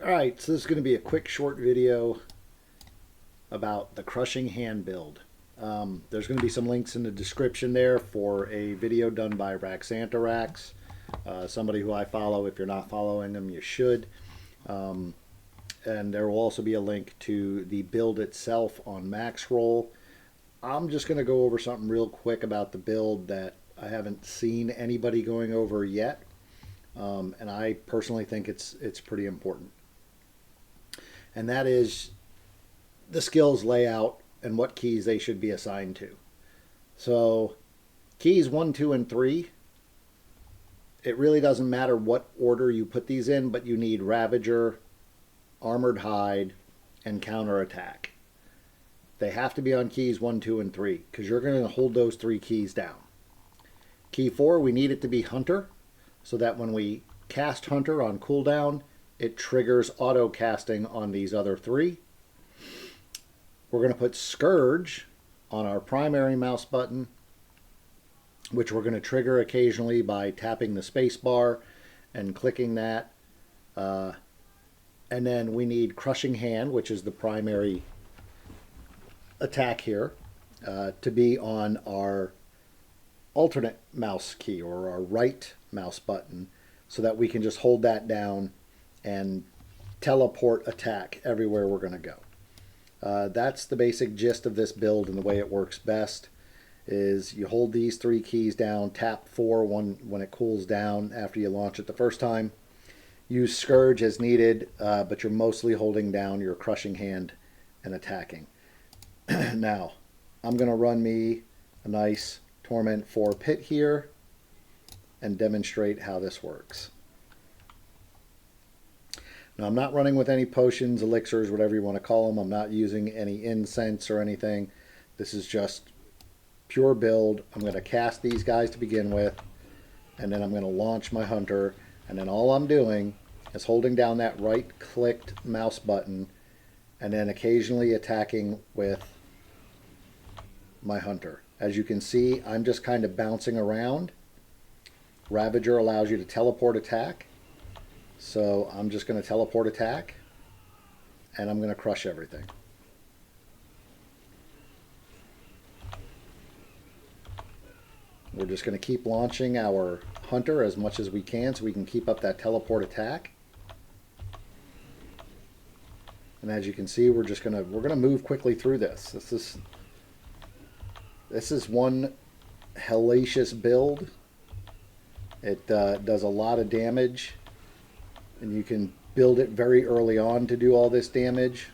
Alright, so this is going to be a quick short video about the crushing hand build. There's going to be some links in the description there for a video done by Raxantarax, somebody who I follow. If you're not following them, you should. And there will also be a link to the build itself on Maxroll. I'm just going to go over something real quick about the build that I haven't seen anybody going over yet. And I personally think it's pretty important. And that is the skills layout and what keys they should be assigned to. So keys 1, 2, and 3, it really doesn't matter what order you put these in, but you need Ravager, Armored Hide, and Counterattack. They have to be on keys 1, 2, and 3 because you're going to hold those 3 keys down. Key 4, we need it to be Hunter so that when we cast Hunter on cooldown, it triggers auto casting on these other 3. We're going to put Scourge on our primary mouse button, which we're going to trigger occasionally by tapping the space bar and clicking that. And then we need Crushing Hand, which is the primary attack here, to be on our alternate mouse key or our right mouse button so that we can just hold that down and teleport attack everywhere we're going to go. That's the basic gist of this build, and the way it works best is you hold these 3 keys down, tap 4 when it cools down after you launch it the first time. Use Scourge as needed, but you're mostly holding down your Crushing Hand and attacking. Now, I'm going to run me a nice Torment 4 pit here and demonstrate how this works. Now, I'm not running with any potions, elixirs, whatever you want to call them. I'm not using any incense or anything. This is just pure build. I'm going to cast these guys to begin with, and then I'm going to launch my Hunter, and then all I'm doing is holding down that right-clicked mouse button and then occasionally attacking with my Hunter. As you can see, I'm just kind of bouncing around. Ravager allows you to teleport attack. So I'm just going to teleport attack, and I'm going to crush everything. We're just going to keep launching our Hunter as much as we can so we can keep up that teleport attack. And as you can see, we're going to move quickly through this. This is one hellacious build. It does a lot of damage. And you can build it very early on to do all this damage.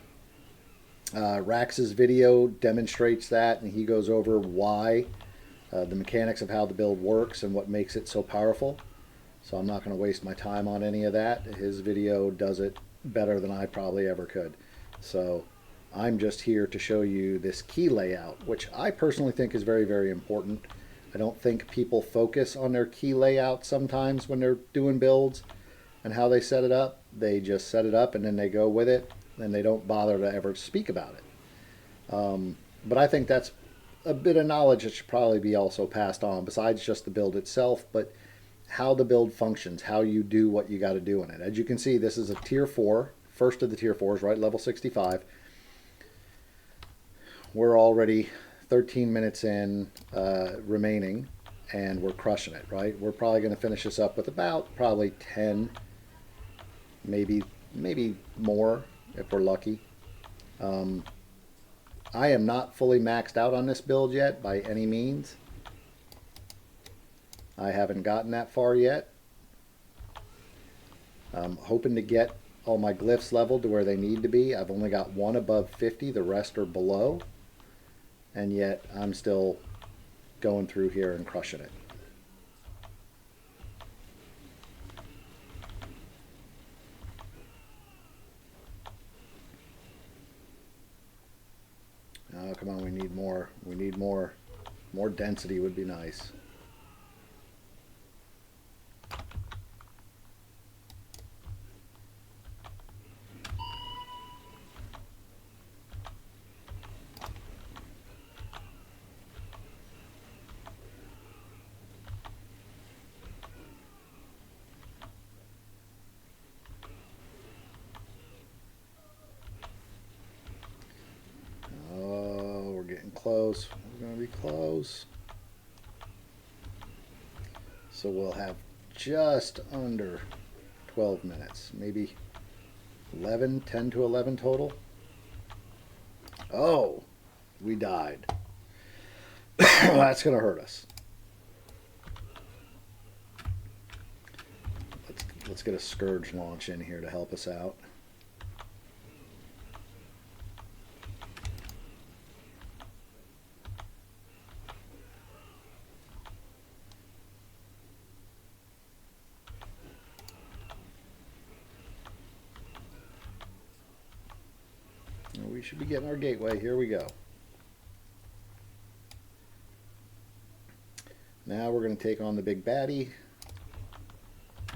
Rax's video demonstrates that, and he goes over why, the mechanics of how the build works and what makes it so powerful. So I'm not going to waste my time on any of that. His video does it better than I probably ever could. So I'm just here to show you this key layout, which I personally think is very, very important. I don't think people focus on their key layout sometimes when they're doing builds and how they set it up. They just set it up and then they go with it, and they don't bother to ever speak about it. But I think that's a bit of knowledge that should probably be also passed on, besides just the build itself, but how the build functions, how you do what you got to do in it. As you can see, this is a tier 4, first of the tier 4s, right, level 65. We're already 13 minutes in remaining, and we're crushing it, right? We're probably going to finish this up with about probably 10, maybe more if we're lucky. I am not fully maxed out on this build yet by any means. I haven't gotten that far yet. I'm hoping to get all my glyphs leveled to where they need to be. I've only got 1 above 50, the rest are below, and yet I'm still going through here and crushing it. Oh, come on, we need more. We need more. More density would be nice. close. We're going to be close. So we'll have just under 12 minutes, maybe 11, 10 to 11 total. Oh, we died. That's going to hurt us. Let's get a Scourge launch in here to help us out. We should be getting our gateway. Here we go. Now we're going to take on the big baddie.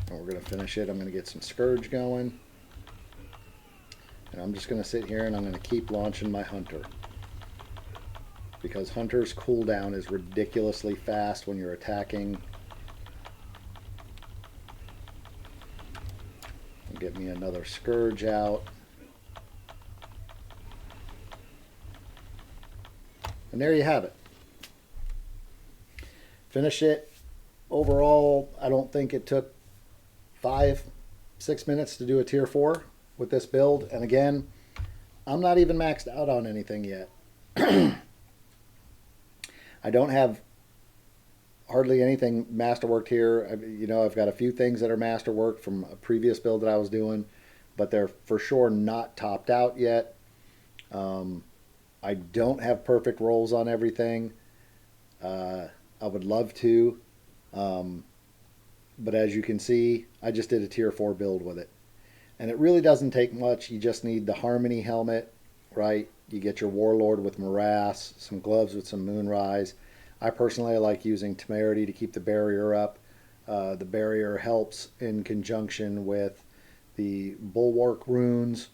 And we're going to finish it. I'm going to get some Scourge going. And I'm just going to sit here and I'm going to keep launching my Hunter. Because Hunter's cooldown is ridiculously fast when you're attacking. I'll get me another Scourge out. And there you have it. Finish it. Overall, I don't think it took 5-6 minutes to do a tier 4 with this build. And again, I'm not even maxed out on anything yet. I don't have hardly anything masterworked here. I've got a few things that are masterworked from a previous build that I was doing, but they're for sure not topped out yet. I don't have perfect rolls on everything. I would love to. But as you can see, I just did a tier 4 build with it. And it really doesn't take much. You just need the Harmony helmet, right? You get your Warlord with Morass, some gloves with some Moonrise. I personally like using Temerity to keep the barrier up. The barrier helps in conjunction with the Bulwark runes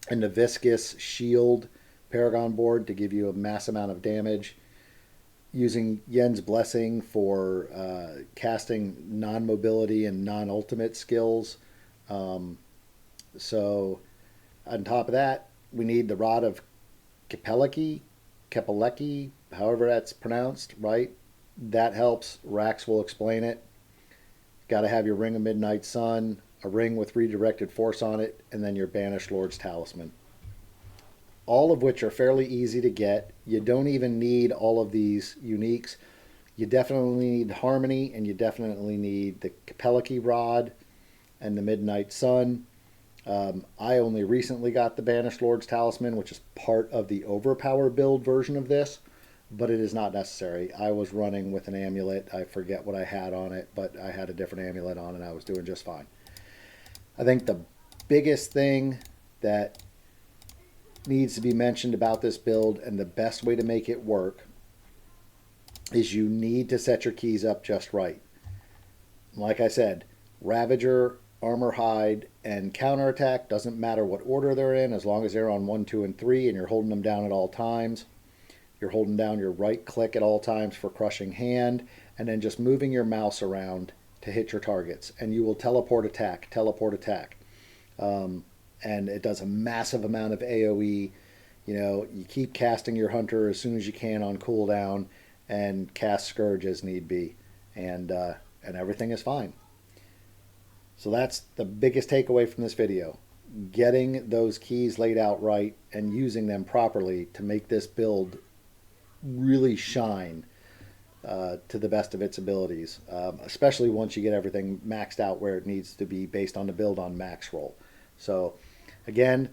and the Viscous Shield Paragon board to give you a mass amount of damage. Using Yen's Blessing for casting non-mobility and non-ultimate skills. So on top of that, we need the Rod of Kepeleki, however that's pronounced, right? That helps. Rax will explain it. Got to have your Ring of Midnight Sun, a ring with redirected force on it, and then your Banished Lord's Talisman. All of which are fairly easy to get. You don't even need all of these uniques. You definitely need Harmony, and you definitely need the Kepeleki Rod and the Midnight Sun. I only recently got the Banished Lord's Talisman, which is part of the Overpower build version of this, but it is not necessary. I was running with an amulet. I forget what I had on it, but I had a different amulet on and I was doing just fine. I think the biggest thing that needs to be mentioned about this build, and the best way to make it work, is you need to set your keys up just right. Like I said, Ravager, Armor Hide, and Counterattack, doesn't matter what order they're in, as long as they're on 1, 2, and 3 and you're holding them down at all times. You're holding down your right click at all times for Crushing Hand, and then just moving your mouse around to hit your targets. And you will teleport attack. And it does a massive amount of AoE. You keep casting your Hunter as soon as you can on cooldown, and cast Scourge as need be, and everything is fine. So that's the biggest takeaway from this video: getting those keys laid out right and using them properly to make this build really shine to the best of its abilities, especially once you get everything maxed out where it needs to be based on the build on max roll. So again,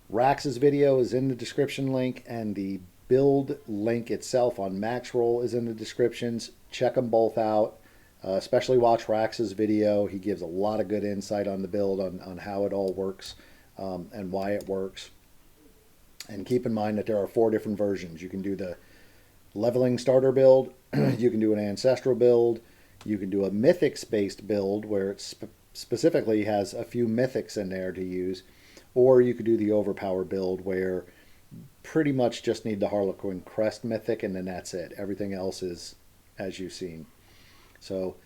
Rax's video is in the description link, and the build link itself on max roll is in the descriptions. Check them both out. Especially watch Rax's video. He gives a lot of good insight on the build, on how it all works and why it works. And keep in mind that there are 4 different versions. You can do the leveling starter build, you can do an ancestral build, you can do a mythics-based build where it specifically has a few mythics in there to use, or you could do the overpower build where pretty much just need the Harlequin Crest mythic, and then that's it. Everything else is as you've seen. So,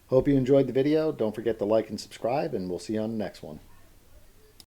hope you enjoyed the video. Don't forget to like and subscribe, and we'll see you on the next one.